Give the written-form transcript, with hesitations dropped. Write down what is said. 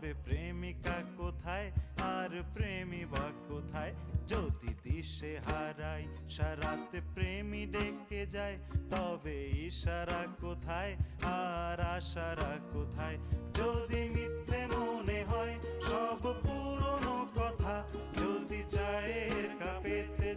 তবে প্রেমিকা কোথায় আর প্রেমী বা কোথায়? যদি দিশে হারাই সারাতে প্রেমী ডেকে যায়, তবে ইশারা কোথায় আর আশারা কোথায়? যদি মিথ্যে মনে হয় সব পুরনো কথা, যদি চায়ের কাপেতে